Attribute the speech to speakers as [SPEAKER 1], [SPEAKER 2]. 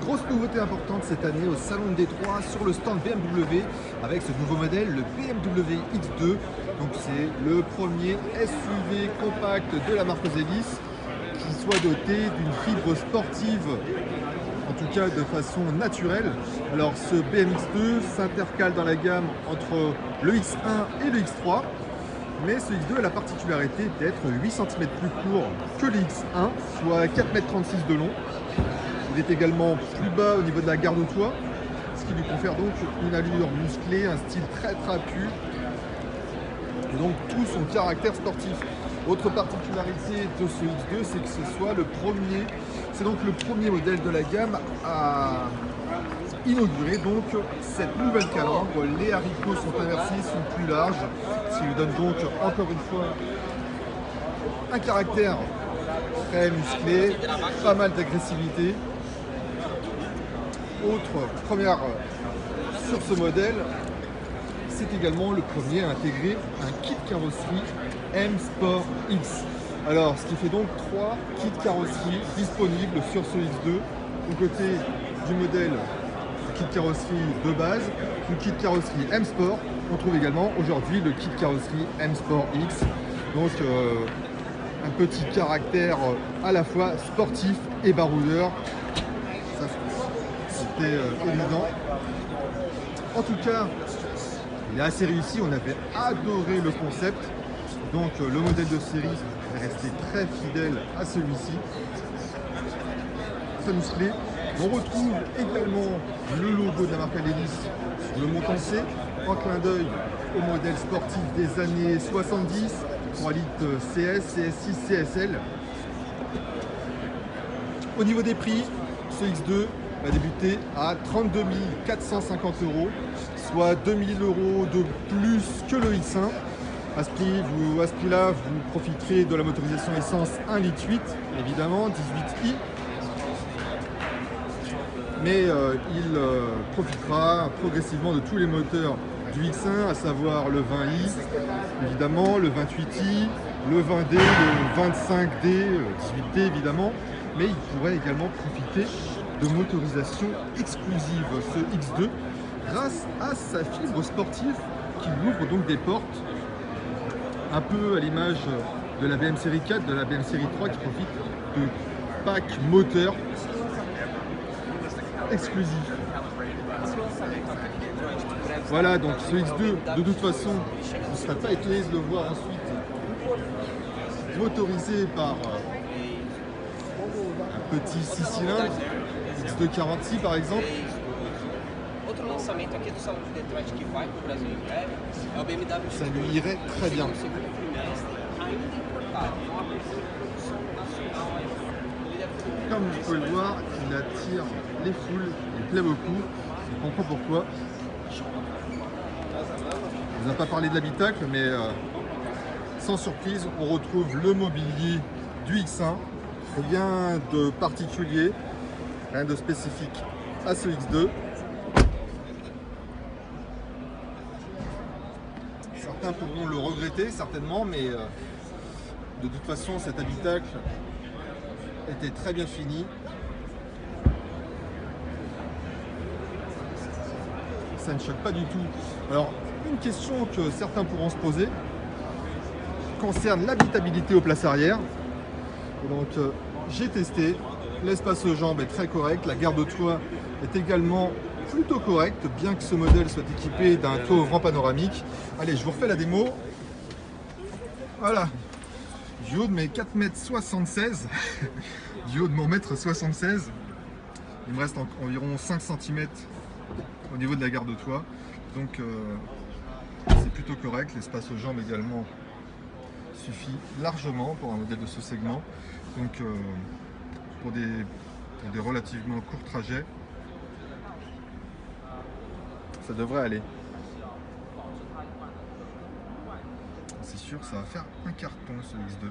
[SPEAKER 1] grosse nouveauté importante cette année au Salon de Détroit sur le stand BMW avec ce nouveau modèle, le BMW X2. Donc c'est le premier SUV compact de la marque Ozellys qui soit doté d'une fibre sportive, en tout cas de façon naturelle. Alors ce BMX2 s'intercale dans la gamme entre le X1 et le X3. Mais ce X2 a la particularité d'être 8 cm plus court que le X1, soit 4,36 m de long. Il est également plus bas au niveau de la garde au toit, ce qui lui confère donc une allure musclée, un style très trapu, et donc tout son caractère sportif. Autre particularité de ce X2, c'est que ce soit le premier modèle de la gamme à inaugurer donc cette nouvelle calandre. Les haricots sont inversés, sont plus larges, ce qui lui donne donc encore une fois un caractère très musclé, pas mal d'agressivité. Autre première sur ce modèle, c'est également le premier à intégrer un kit carrosserie M Sport X. Alors ce qui fait donc 3 kits carrosserie disponibles sur ce X2. Du côté du modèle kit carrosserie de base, le kit carrosserie M Sport, on trouve également aujourd'hui le kit carrosserie M Sport X. Donc un petit caractère à la fois sportif et baroudeur. C'était évident. En tout cas, il est assez réussi, on avait adoré le concept. Donc le modèle de série est resté très fidèle à celui-ci. Très musclé. On retrouve également le logo de la marque Ozellys sur le montant C, en clin d'œil au modèle sportif des années 70, 3 litres CS, CS6, CSL. Au niveau des prix, ce X2 va débuter à 32 450 €, soit 2000 € de plus que le X1. À ce prix-là, vous profiterez de la motorisation essence 1,8 litre, évidemment, 18i. Mais il profitera progressivement de tous les moteurs du X1, à savoir le 20i, évidemment, le 28i, le 20D, le 25D, 18D évidemment, mais il pourrait également profiter de motorisation exclusive, ce X2, grâce à sa fibre sportive qui lui ouvre donc des portes, un peu à l'image de la BM série 4, de la BM série 3 qui profite de packs moteurs exclusif. Voilà, donc ce X2, de toute façon, vous ne serez pas étonné de le voir ensuite motorisé par un petit 6 cylindres, X246 par exemple. Ça lui irait très bien. Comme vous pouvez le voir, il attire les foules, il plaît beaucoup, on comprend pourquoi. On ne vous a pas parlé de l'habitacle, mais sans surprise, on retrouve le mobilier du X1. Rien de particulier, rien de spécifique à ce X2. Certains pourront le regretter, certainement, mais de toute façon, cet habitacle était très bien fini. Ça ne choque pas du tout. Alors, une question que certains pourront se poser concerne l'habitabilité aux places arrière. Donc, j'ai testé. L'espace aux jambes est très correct. La garde au toit est également plutôt correcte, bien que ce modèle soit équipé d'un toit ouvrant panoramique. Allez, je vous refais la démo. Voilà. Du haut de mes 4,76 m, du haut de mon 1,76 m, il me reste environ 5 cm au niveau de la garde au toit. Donc c'est plutôt correct. L'espace aux jambes également suffit largement pour un modèle de ce segment. Donc pour des relativement courts trajets, ça devrait aller. C'est sûr que ça va faire un carton ce X2.